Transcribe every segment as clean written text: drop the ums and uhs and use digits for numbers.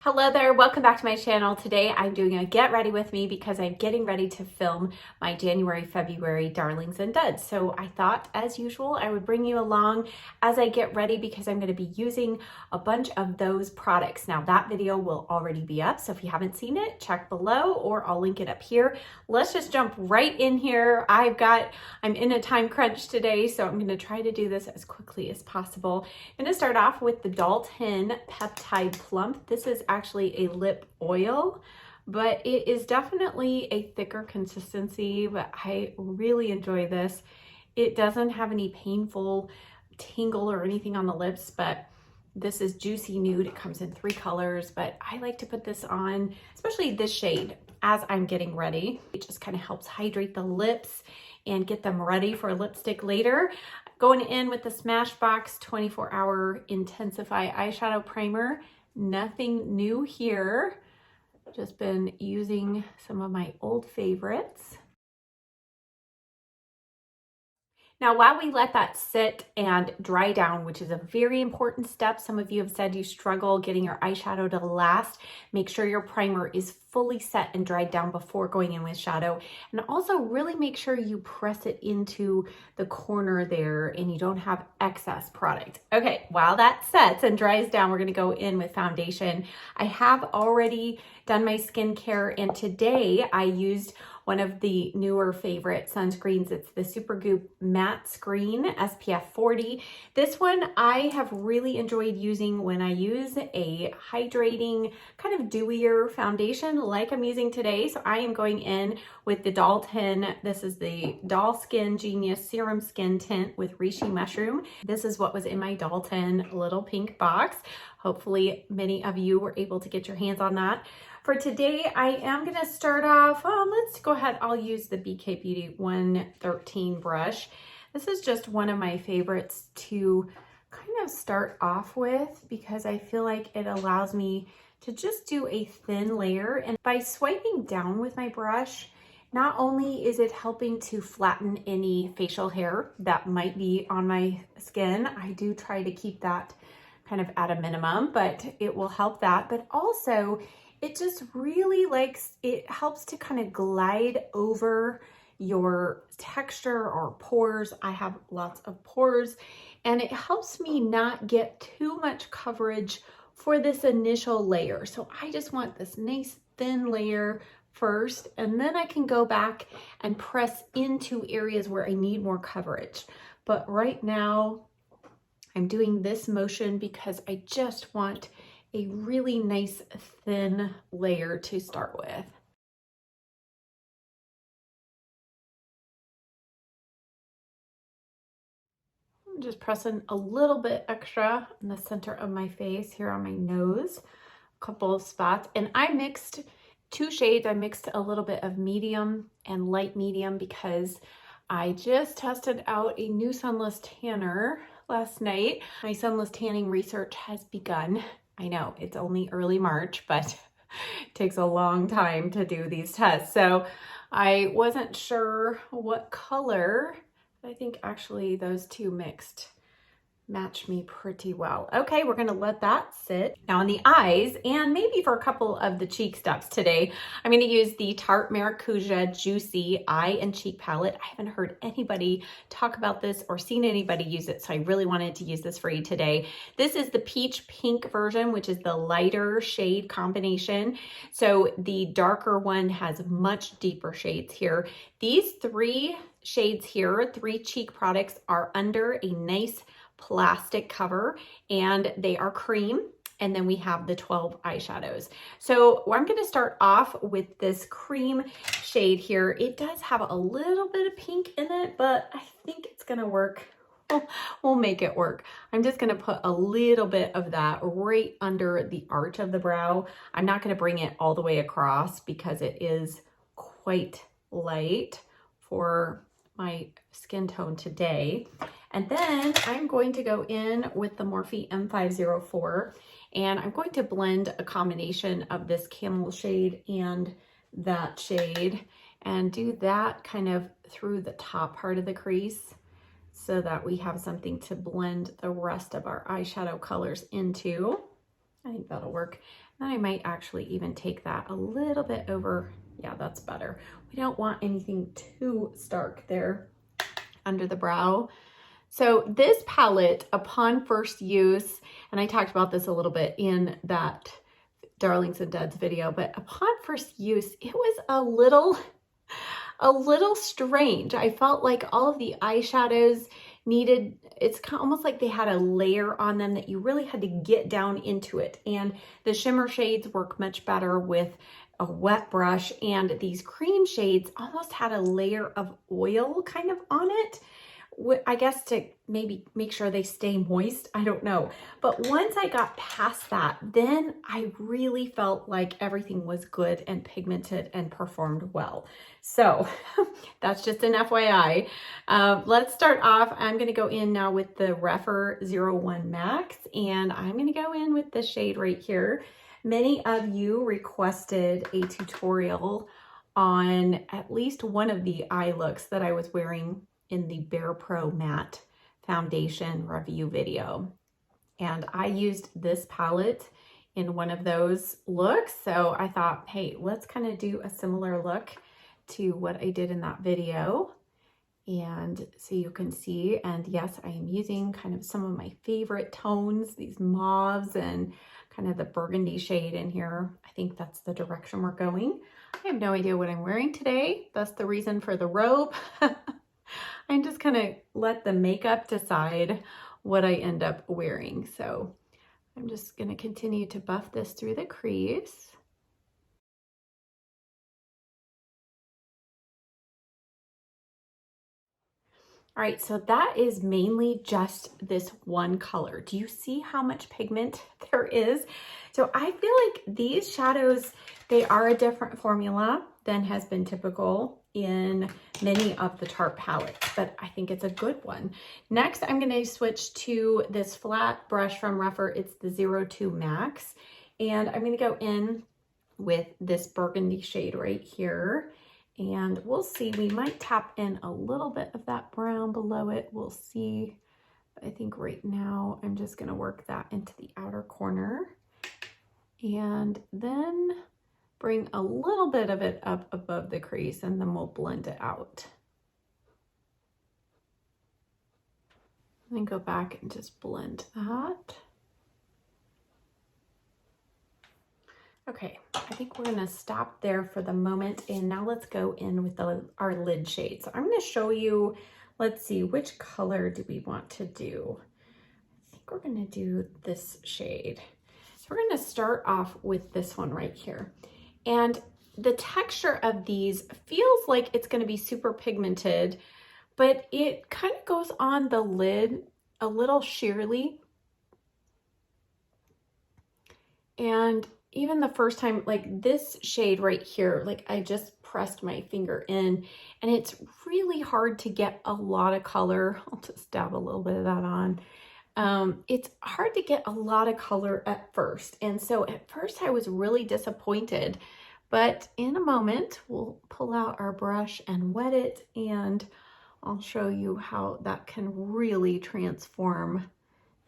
Hello there, welcome back to my channel. Today I'm doing a get ready with me because I'm getting ready to film my January, February darlings and duds. So I thought, as usual, I would bring you along as I get ready because I'm going to be using a bunch of those products. Now that video will already be up, so if you haven't seen it, check below or I'll link it up here. Let's just jump right in here. I'm in a time crunch today, so I'm going to try to do this as quickly as possible. I'm going to start off with the Dalton Peptide Plump. This is actually a lip oil, but it is definitely a thicker consistency, but I really enjoy this. It doesn't have any painful tingle or anything on the lips, but this is Juicy Nude. It comes in 3 colors, but I like to put this on, especially this shade, as I'm getting ready. It just kind of helps hydrate the lips and get them ready for lipstick later. Going in with the Smashbox 24-Hour Intensify Eyeshadow Primer. Nothing new here. Just been using some of my old favorites. Now, while we let that sit and dry down, which is a very important step, some of you have said you struggle getting your eyeshadow to last. Make sure your primer is fully set and dried down before going in with shadow. And also really make sure you press it into the corner there and you don't have excess product. Okay, while that sets and dries down, we're gonna go in with foundation. I have already done my skincare, and today I used one of the newer favorite sunscreens. It's the Supergoop Matte Screen SPF 40. This one I have really enjoyed using when I use a hydrating, kind of dewier foundation like I'm using today. So I am going in with the Dalton. This is the Doll Skin Genius Serum Skin Tint with Reishi Mushroom. This is what was in my Dalton little pink box. Hopefully many of you were able to get your hands on that. For today, I am gonna start off, let's go ahead, I'll use the BK Beauty 113 brush. This is just one of my favorites to kind of start off with because I feel like it allows me to just do a thin layer. And by swiping down with my brush, not only is it helping to flatten any facial hair that might be on my skin, I do try to keep that kind of at a minimum, but it will help that. But also, it just really it helps to kind of glide over your texture or pores. I have lots of pores, and it helps me not get too much coverage for this initial layer. So I just want this nice thin layer first, and then I can go back and press into areas where I need more coverage. But right now, I'm doing this motion because I just want a really nice thin layer to start with. I'm just pressing a little bit extra in the center of my face here on my nose, a couple of spots. And I mixed 2 shades. I mixed a little bit of medium and light medium because I just tested out a new sunless tanner last night. My sunless tanning research has begun. I know it's only early March, but it takes a long time to do these tests. So I wasn't sure what color. I think actually those 2 mixed match me pretty well. Okay, we're gonna let that sit. Now on the eyes, and maybe for a couple of the cheek steps today, I'm gonna use the Tarte Maracuja Juicy Eye and Cheek Palette. I haven't heard anybody talk about this or seen anybody use it, so I really wanted to use this for you today. This is the peach pink version, which is the lighter shade combination. So the darker one has much deeper shades here. These 3 shades here, 3 cheek products, are under a nice plastic cover, and they are cream. And then we have the 12 eyeshadows. So I'm going to start off with this cream shade here. It does have a little bit of pink in it, but I think it's going to work. We'll make it work. I'm just going to put a little bit of that right under the arch of the brow. I'm not going to bring it all the way across because it is quite light for my skin tone today. And then I'm going to go in with the Morphe M504, and I'm going to blend a combination of this camel shade and that shade, and do that kind of through the top part of the crease so that we have something to blend the rest of our eyeshadow colors into. I think that'll work. Then I might actually even take that a little bit over. Yeah, that's better. We don't want anything too stark there under the brow. So this palette, upon first use, and I talked about this a little bit in that Darlings and Duds video, but upon first use, it was a little strange. I felt like all of the eyeshadows needed, it's kind of almost like they had a layer on them that you really had to get down into it. And the shimmer shades work much better with a wet brush, and these cream shades almost had a layer of oil kind of on it. I guess to maybe make sure they stay moist, I don't know. But once I got past that, then I really felt like everything was good and pigmented and performed well. So that's just an FYI. Let's start off. I'm gonna go in now with the Rephr 01 Max, and I'm gonna go in with the shade right here. Many of you requested a tutorial on at least one of the eye looks that I was wearing in the Bare Pro Matte Foundation review video. And I used this palette in one of those looks. So I thought, hey, let's kind of do a similar look to what I did in that video. And so you can see, and yes, I am using kind of some of my favorite tones, these mauves and kind of the burgundy shade in here. I think that's the direction we're going. I have no idea what I'm wearing today. That's the reason for the robe. I'm just gonna let the makeup decide what I end up wearing. So I'm just gonna continue to buff this through the crease. All right, so that is mainly just this one color. Do you see how much pigment there is? So I feel like these shadows, they are a different formula than has been typical in many of the Tarte palettes, but I think it's a good one. Next, I'm gonna switch to this flat brush from Rephr. It's the 02 Max, and I'm gonna go in with this burgundy shade right here. And we'll see, we might tap in a little bit of that brown below it. We'll see. But I think right now I'm just gonna work that into the outer corner and then bring a little bit of it up above the crease, and then we'll blend it out. And then go back and just blend that. Okay, I think we're gonna stop there for the moment, and now let's go in with our lid shade. So I'm gonna show you, let's see, which color do we want to do? I think we're gonna do this shade. So we're gonna start off with this one right here. And the texture of these feels like it's gonna be super pigmented, but it kind of goes on the lid a little sheerly. And even the first time, like this shade right here, like I just pressed my finger in, and it's really hard to get a lot of color. I'll just dab a little bit of that on. It's hard to get a lot of color at first. And so at first I was really disappointed, but in a moment we'll pull out our brush and wet it, and I'll show you how that can really transform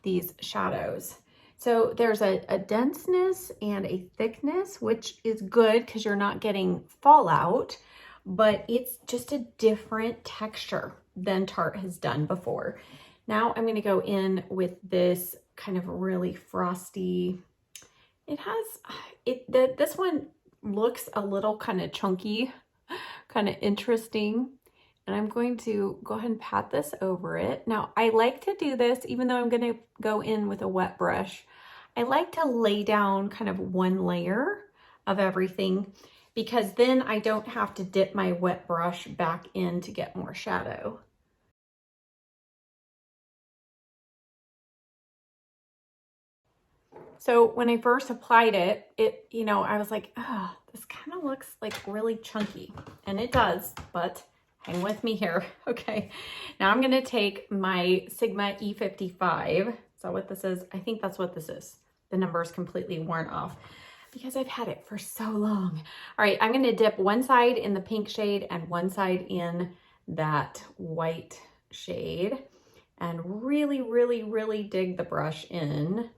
these shadows. So there's a denseness and a thickness, which is good because you're not getting fallout, but it's just a different texture than Tarte has done before. Now I'm gonna go in with this kind of really frosty, this one looks a little kind of chunky, kind of interesting. And I'm going to go ahead and pat this over it. Now, I like to do this, even though I'm gonna go in with a wet brush, I like to lay down kind of one layer of everything, because then I don't have to dip my wet brush back in to get more shadow. So when I first applied it, I was like, oh, this kind of looks like really chunky. And it does, but hang with me here. Okay, now I'm gonna take my Sigma E55. Is that what this is? I think that's what this is. The number is completely worn off because I've had it for so long. All right, I'm gonna dip one side in the pink shade and one side in that white shade, and really, really, really dig the brush in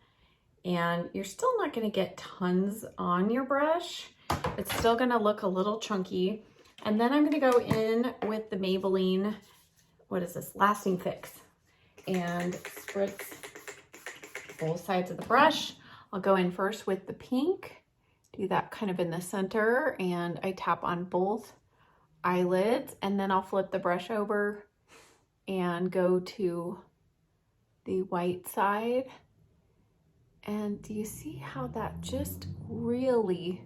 and you're still not gonna get tons on your brush. It's still gonna look a little chunky. And then I'm gonna go in with the Maybelline, what is this, Lasting Fix, and spritz both sides of the brush. I'll go in first with the pink, do that kind of in the center, and I tap on both eyelids, and then I'll flip the brush over and go to the white side. And do you see how that just really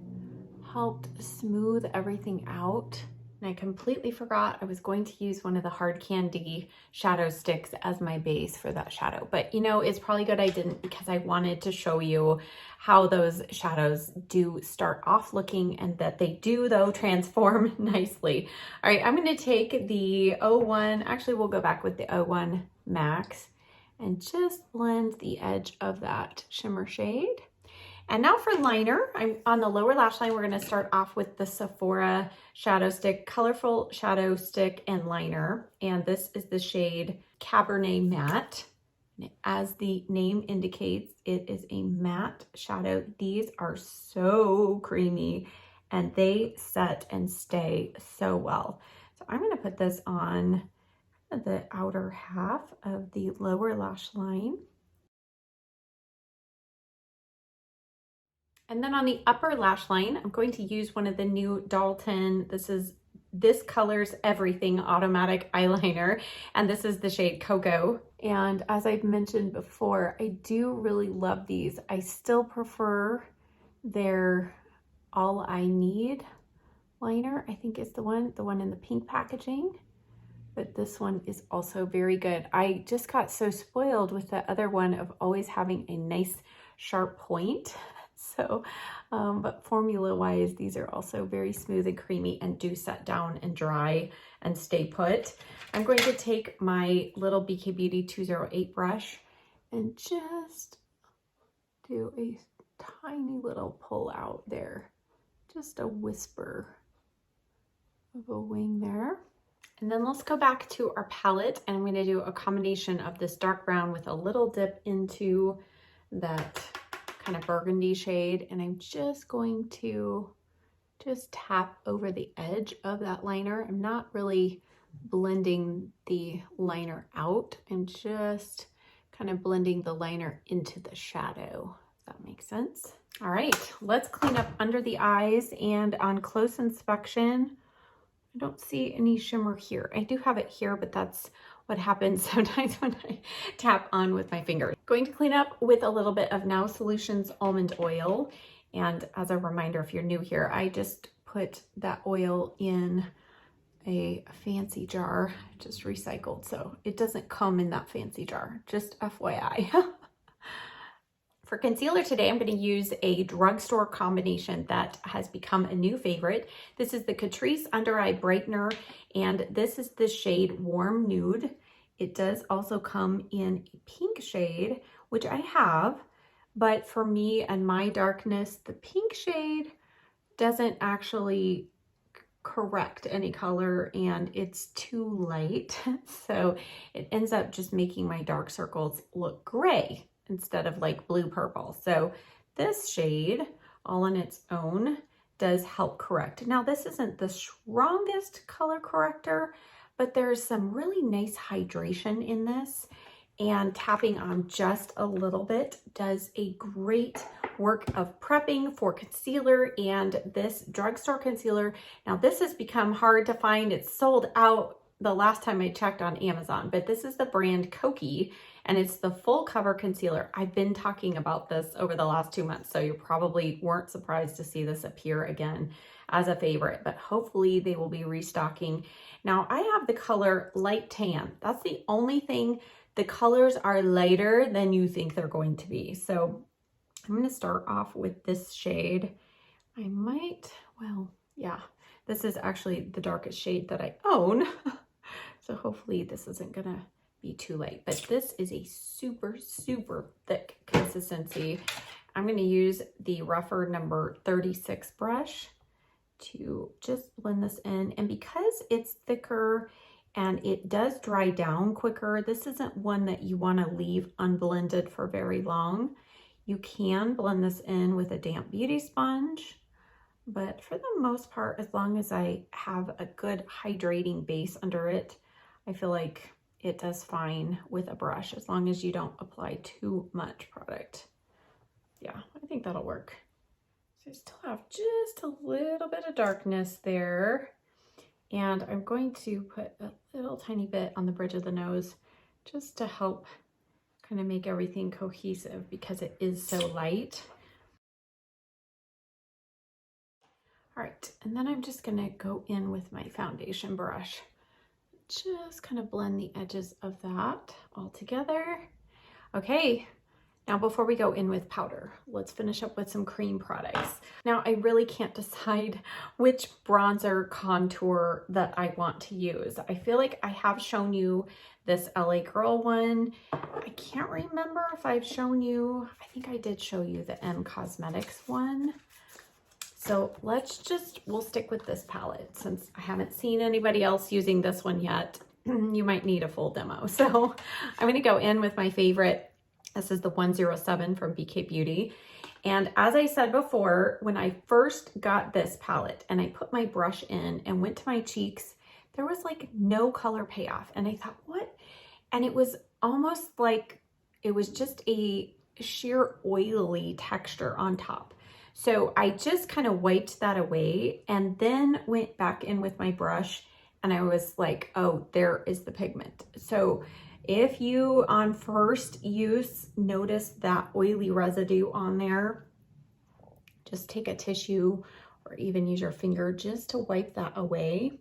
helped smooth everything out? And I completely forgot I was going to use one of the Hard Candy shadow sticks as my base for that shadow. But you know, it's probably good I didn't, because I wanted to show you how those shadows do start off looking, and that they do though transform nicely. All right, I'm going to take the 01, actually we'll go back with the 01 Max, and just blend the edge of that shimmer shade. And now for liner, I'm on the lower lash line. We're gonna start off with the Sephora Shadow Stick, Colorful Shadow Stick and Liner. And this is the shade Cabernet Matte. As the name indicates, it is a matte shadow. These are so creamy and they set and stay so well. So I'm gonna put this on the outer half of the lower lash line. And then on the upper lash line, I'm going to use one of the new Dalton, this Colors Everything automatic eyeliner, and this is the shade Cocoa. And as I've mentioned before, I do really love these. I still prefer their All I Need liner, I think is the one in the pink packaging. But this one is also very good. I just got so spoiled with the other one of always having a nice sharp point. So, but formula wise, these are also very smooth and creamy and do set down and dry and stay put. I'm going to take my little BK Beauty 208 brush and just do a tiny little pull out there. Just a whisper of a wing there. And then let's go back to our palette, and I'm going to do a combination of this dark brown with a little dip into that kind of burgundy shade. And I'm just going to just tap over the edge of that liner. I'm not really blending the liner out. I'm just kind of blending the liner into the shadow, if that makes sense. All right, let's clean up under the eyes, and on close inspection, I don't see any shimmer here. I do have it here, but that's what happens sometimes when I tap on with my fingers. Going to clean up with a little bit of Now Solutions almond oil. And as a reminder, if you're new here, I just put that oil in a fancy jar, just recycled. So it doesn't come in that fancy jar, just FYI. For concealer today, I'm going to use a drugstore combination that has become a new favorite. This is the Catrice Under Eye Brightener, and this is the shade Warm Nude. It does also come in a pink shade, which I have, but for me and my darkness, the pink shade doesn't actually correct any color, and it's too light. So it ends up just making my dark circles look gray instead of like blue purple. So this shade all on its own does help correct. Now this isn't the strongest color corrector, but there's some really nice hydration in this, and tapping on just a little bit does a great work of prepping for concealer. And this drugstore concealer, now this has become hard to find. It's sold out the last time I checked on Amazon, but this is the brand Kokie, and it's the full cover concealer. I've been talking about this over the last 2 months, so you probably weren't surprised to see this appear again as a favorite, but hopefully they will be restocking. Now I have the color Light Tan. That's the only thing. The colors are lighter than you think they're going to be. So I'm going to start off with this shade. I might, well, yeah, this is actually the darkest shade that I own. So hopefully this isn't gonna be too light, but this is a super, super thick consistency. I'm gonna use the rougher number 36 brush to just blend this in. And because it's thicker and it does dry down quicker, this isn't one that you wanna leave unblended for very long. You can blend this in with a damp beauty sponge, but for the most part, as long as I have a good hydrating base under it, I feel like it does fine with a brush as long as you don't apply too much product. Yeah, I think that'll work. So I still have just a little bit of darkness there. And I'm going to put a little tiny bit on the bridge of the nose just to help kind of make everything cohesive because it is so light. All right, and then I'm just gonna go in with my foundation brush. Just kind of blend the edges of that all together. Okay, now before we go in with powder, let's finish up with some cream products. Now I really can't decide which bronzer contour that I want to use. I feel like I have shown you this LA Girl one. I can't remember if I've shown you, I think I did show you the M Cosmetics one. So we'll stick with this palette since I haven't seen anybody else using this one yet. You might need a full demo. So I'm gonna go in with my favorite. This is the 107 from BK Beauty. And as I said before, when I first got this palette and I put my brush in and went to my cheeks, there was like no color payoff. And I thought, what? And it was almost like it was just a sheer oily texture on top. So I just kind of wiped that away and then went back in with my brush and I was like, oh, there is the pigment. So if you on first use notice that oily residue on there, just take a tissue or even use your finger just to wipe that away.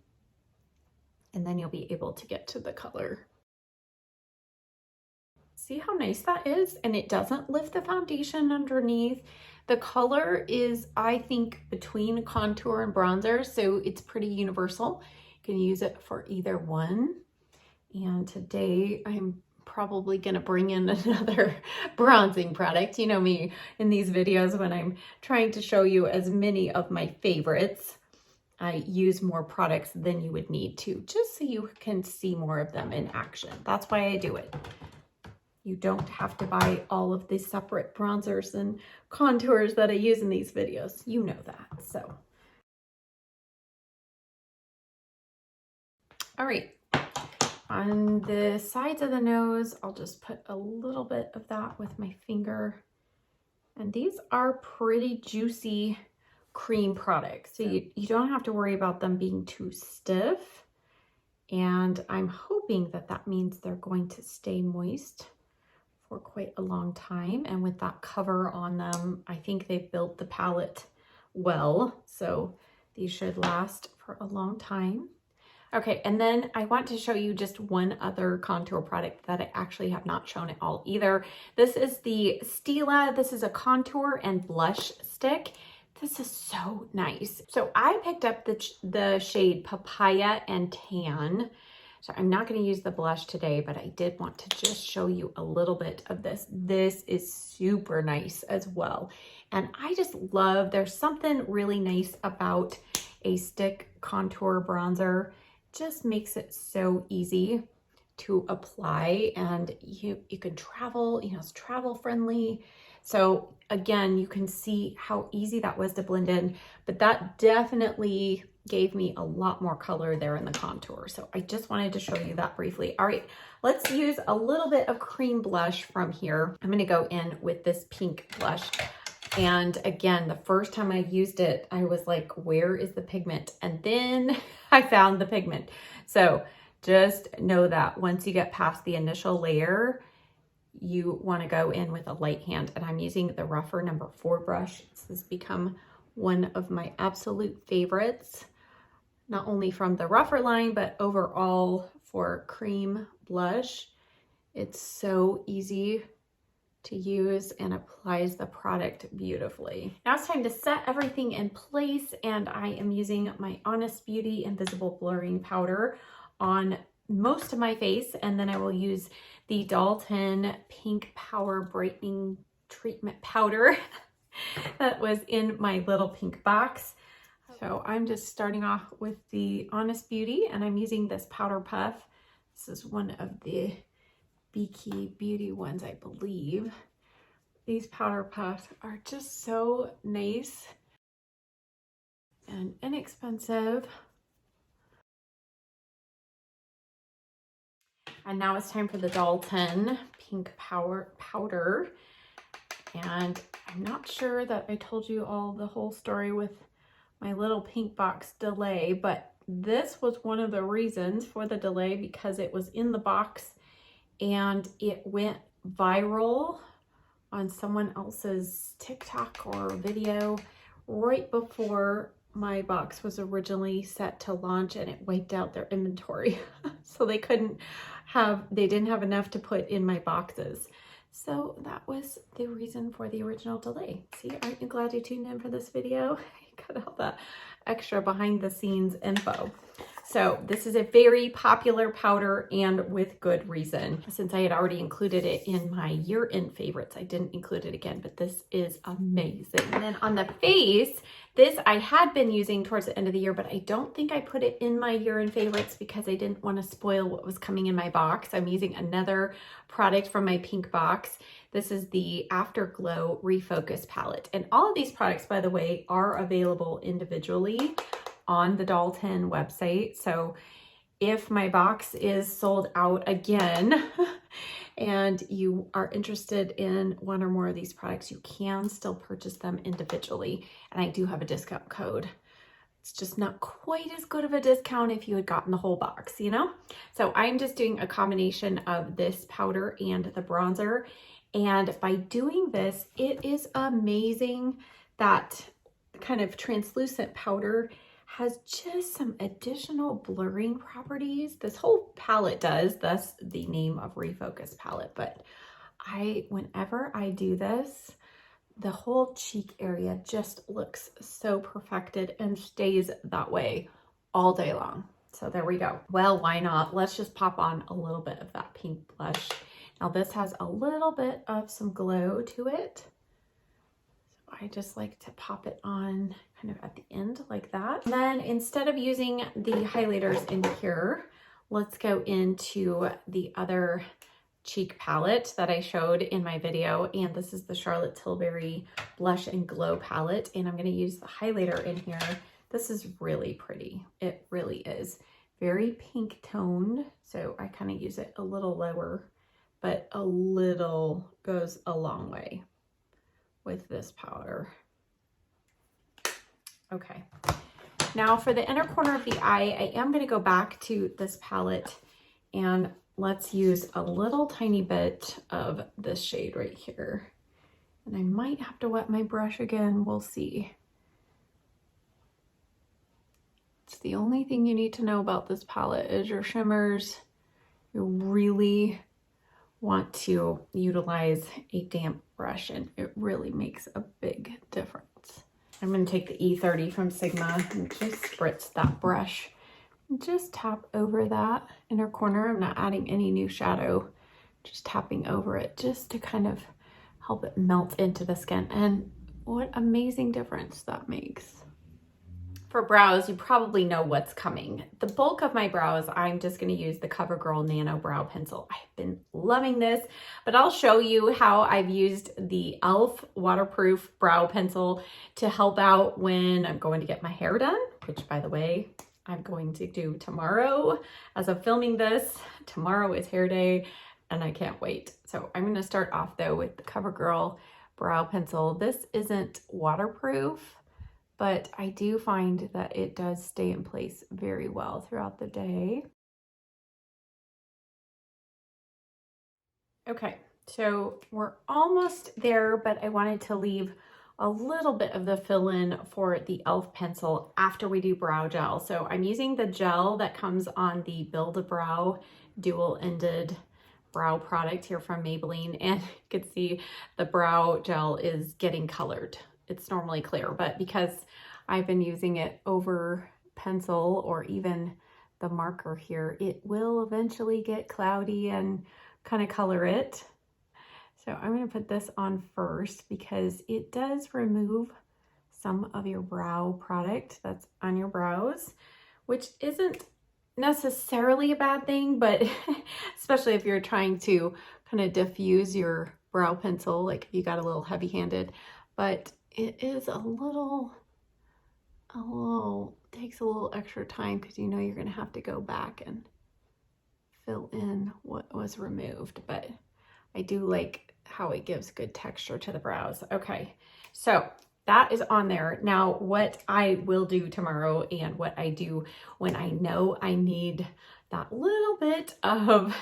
And then you'll be able to get to the color. See how nice that is? And it doesn't lift the foundation underneath. The color is, I think, between contour and bronzer, so it's pretty universal. You can use it for either one. And today I'm probably gonna bring in another bronzing product. You know me in these videos when I'm trying to show you as many of my favorites, I use more products than you would need to, just so you can see more of them in action. That's why I do it. You don't have to buy all of these separate bronzers and contours that I use in these videos. You know that, so. All right, on the sides of the nose, I'll just put a little bit of that with my finger. And these are pretty juicy cream products, so you don't have to worry about them being too stiff. And I'm hoping that that means they're going to stay moist for quite a long time. And with that cover on them, I think they've built the palette well. So these should last for a long time. Okay, and then I want to show you just one other contour product that I actually have not shown at all either. This is the Stila. This is a contour and blush stick. This is so nice. So I picked up the shade Papaya and Tan. So I'm not going to use the blush today, but I did want to just show you a little bit of this. This is super nice as well. And I just love, there's something really nice about a stick contour bronzer. Just makes it so easy to apply, and you can travel, you know, it's travel friendly. So again, you can see how easy that was to blend in, but that definitely gave me a lot more color there in the contour. So I just wanted to show you that briefly. All right, let's use a little bit of cream blush from here. I'm gonna go in with this pink blush. And again, the first time I used it, I was like, where is the pigment? And then I found the pigment. So just know that once you get past the initial layer, you want to go in with a light hand. And I'm using the rougher number 4 brush. This has become one of my absolute favorites, not only from the rougher line, but overall for cream blush. It's so easy to use and applies the product beautifully. Now it's time to set everything in place, and I am using my Honest Beauty Invisible Blurring Powder on most of my face, and then I will use the Dalton Pink Power Brightening Treatment Powder that was in my little pink box. So I'm just starting off with the Honest Beauty, and I'm using this powder puff. This is one of the BK Beauty ones, I believe. These powder puffs are just so nice and inexpensive. And now it's time for the Dalton pink powder. And I'm not sure that I told you all the whole story with my little pink box delay, but this was one of the reasons for the delay, because it was in the box and it went viral on someone else's TikTok or video right before my box was originally set to launch, and it wiped out their inventory. So they didn't have enough to put in my boxes. So that was the reason for the original delay. See, aren't you glad you tuned in for this video? I got all that extra behind the scenes info. So this is a very popular powder, and with good reason. Since I had already included it in my year-end favorites, I didn't include it again, but this is amazing. And then on the face, this I had been using towards the end of the year, but I don't think I put it in my year-end favorites because I didn't want to spoil what was coming in my box. I'm using another product from my pink box. This is the Afterglow Refocus palette. And all of these products, by the way, are available individually on the Dalton website. So if my box is sold out again and you are interested in one or more of these products, you can still purchase them individually. And I do have a discount code. It's just not quite as good of a discount if you had gotten the whole box, you know? So I'm just doing a combination of this powder and the bronzer. And by doing this, it is amazing that kind of translucent powder has just some additional blurring properties. This whole palette does, thus the name of Refocus palette. But whenever I do this, the whole cheek area just looks so perfected and stays that way all day long. So there we go. Well, why not? Let's just pop on a little bit of that pink blush. Now this has a little bit of some glow to it. I just like to pop it on kind of at the end like that. And then instead of using the highlighters in here, let's go into the other cheek palette that I showed in my video. And this is the Charlotte Tilbury Blush and Glow palette. And I'm going to use the highlighter in here. This is really pretty. It really is. Very pink toned. So I kind of use it a little lower, but a little goes a long way with this powder. Okay, now for the inner corner of the eye, I am going to go back to this palette and let's use a little tiny bit of this shade right here. And I might have to wet my brush again, we'll see. It's the only thing you need to know about this palette is your shimmers. You really want to utilize a damp brush, and it really makes a big difference. I'm going to take the E30 from Sigma and just spritz that brush and just tap over that inner corner. I'm not adding any new shadow, just tapping over it just to kind of help it melt into the skin. And what amazing difference that makes. For brows, you probably know what's coming. The bulk of my brows, I'm just going to use the CoverGirl Nano Brow Pencil. I've been loving this, but I'll show you how I've used the e.l.f. waterproof brow pencil to help out when I'm going to get my hair done, which, by the way, I'm going to do tomorrow. As of filming this, tomorrow is hair day, and I can't wait. So I'm going to start off, though, with the CoverGirl Brow Pencil. This isn't waterproof, but I do find that it does stay in place very well throughout the day. Okay, so we're almost there, but I wanted to leave a little bit of the fill-in for the e.l.f. pencil after we do brow gel. So I'm using the gel that comes on the Build-A-Brow dual-ended brow product here from Maybelline, and you can see the brow gel is getting colored. It's normally clear, but because I've been using it over pencil or even the marker here, it will eventually get cloudy and kind of color it. So I'm going to put this on first because it does remove some of your brow product that's on your brows, which isn't necessarily a bad thing, but especially if you're trying to kind of diffuse your brow pencil, like if you got a little heavy-handed, but it is a little, takes a little extra time because you know you're gonna have to go back and fill in what was removed, but I do like how it gives good texture to the brows. Okay, so that is on there. Now, what I will do tomorrow and what I do when I know I need that little bit of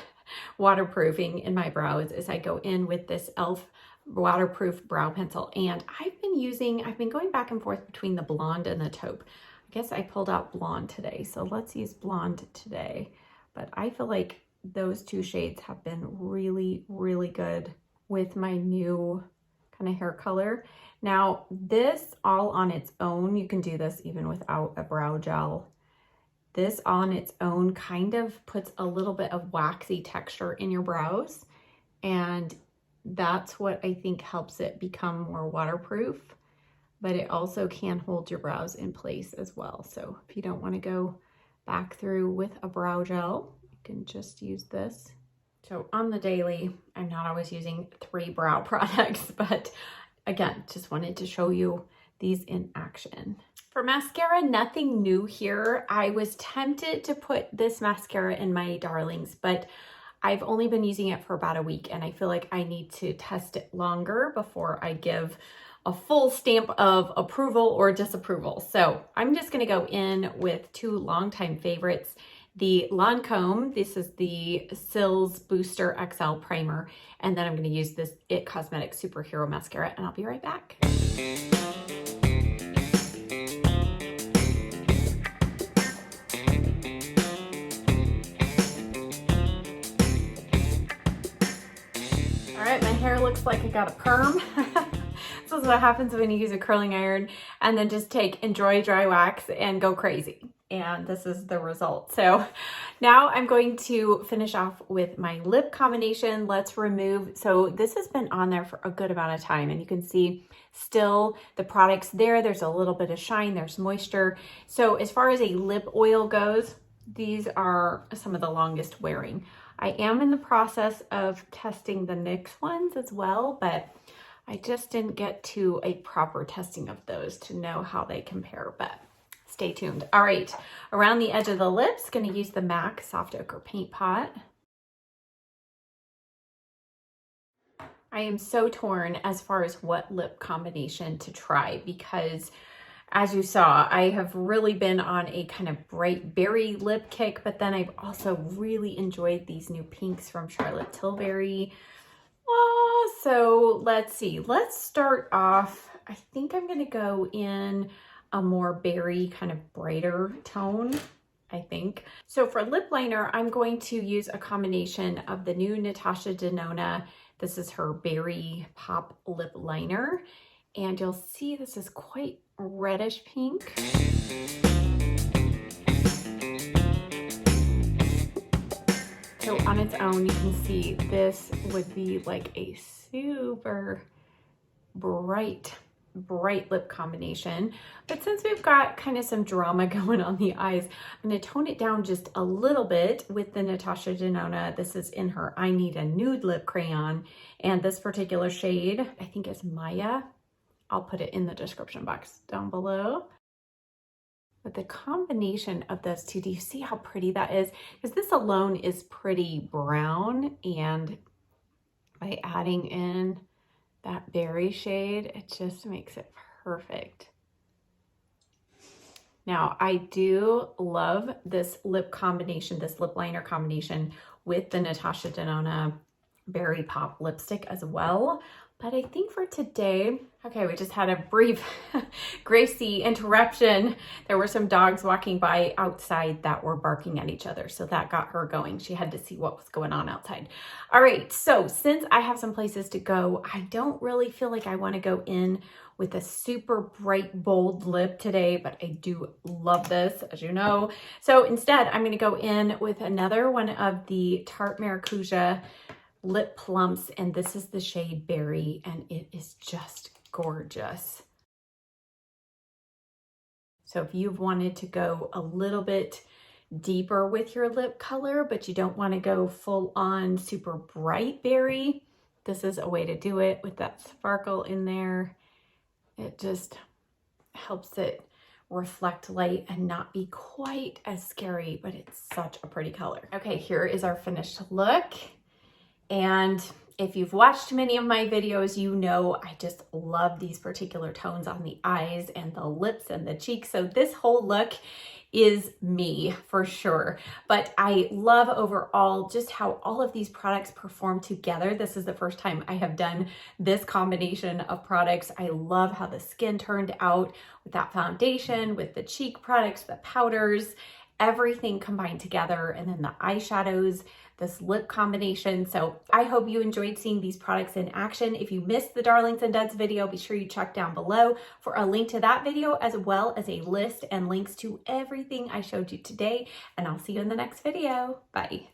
waterproofing in my brows is I go in with this e.l.f. waterproof brow pencil. And I've been going back and forth between the blonde and the taupe. I guess I pulled out blonde today, so let's use blonde today. But I feel like those two shades have been really, really good with my new kind of hair color. Now, this all on its own, you can do this even without a brow gel. This on its own kind of puts a little bit of waxy texture in your brows, and that's what I think helps it become more waterproof, but it also can hold your brows in place as well. So if you don't want to go back through with a brow gel, you can just use this. So on the daily, I'm not always using 3 brow products, but again, just wanted to show you these in action. For mascara, nothing new here. I was tempted to put this mascara in my darlings, but I've only been using it for about a week and I feel like I need to test it longer before I give a full stamp of approval or disapproval. So I'm just gonna go in with 2 longtime favorites. The Lancome, this is the Sills Booster XL Primer, and then I'm gonna use this IT Cosmetics Superhero Mascara, and I'll be right back. All right, my hair looks like I got a perm. This is what happens when you use a curling iron and then just take Enjoy Dry Wax and go crazy. And this is the result. So now I'm going to finish off with my lip combination. Let's remove, so this has been on there for a good amount of time and you can see still the product's there. There's a little bit of shine, there's moisture. So as far as a lip oil goes, these are some of the longest wearing. I am in the process of testing the NYX ones as well, but I just didn't get to a proper testing of those to know how they compare, but stay tuned. All right, around the edge of the lips, gonna use the MAC Soft Ochre Paint Pot. I am so torn as far as what lip combination to try because as you saw, I have really been on a kind of bright berry lip kick, but then I've also really enjoyed these new pinks from Charlotte Tilbury. So let's see, let's start off, I think I'm gonna go in a more berry, kind of brighter tone, I think. So for lip liner, I'm going to use a combination of the new Natasha Denona. This is her Berry Pop Lip Liner. And you'll see this is quite reddish pink. So on its own, you can see this would be like a super bright lip combination. But since we've got kind of some drama going on the eyes, I'm going to tone it down just a little bit with the Natasha Denona. This is in her I Need a Nude Lip Crayon. And this particular shade, I think is Maya. I'll put it in the description box down below. But the combination of those two, do you see how pretty that is? Because this alone is pretty brown, and by adding in that berry shade, it just makes it perfect. Now, I do love this lip combination, this lip liner combination with the Natasha Denona Berry Pop lipstick as well. But I think for today, okay, we just had a brief Gracie interruption. There were some dogs walking by outside that were barking at each other. So that got her going. She had to see what was going on outside. All right, so since I have some places to go, I don't really feel like I want to go in with a super bright, bold lip today, but I do love this, as you know. So instead, I'm going to go in with another one of the Tarte Maracuja lip plumps, and this is the shade Berry, and it is just gorgeous. So if you've wanted to go a little bit deeper with your lip color, but you don't want to go full on super bright berry, this is a way to do it with that sparkle in there. It just helps it reflect light and not be quite as scary, but it's such a pretty color. Okay, here is our finished look. And if you've watched many of my videos, you know I just love these particular tones on the eyes and the lips and the cheeks. So this whole look is me for sure. But I love overall just how all of these products perform together. This is the first time I have done this combination of products. I love how the skin turned out with that foundation, with the cheek products, the powders, everything combined together, and then the eyeshadows, this lip combination. So I hope you enjoyed seeing these products in action. If you missed the Darlings and Duds video, be sure you check down below for a link to that video, as well as a list and links to everything I showed you today. And I'll see you in the next video. Bye.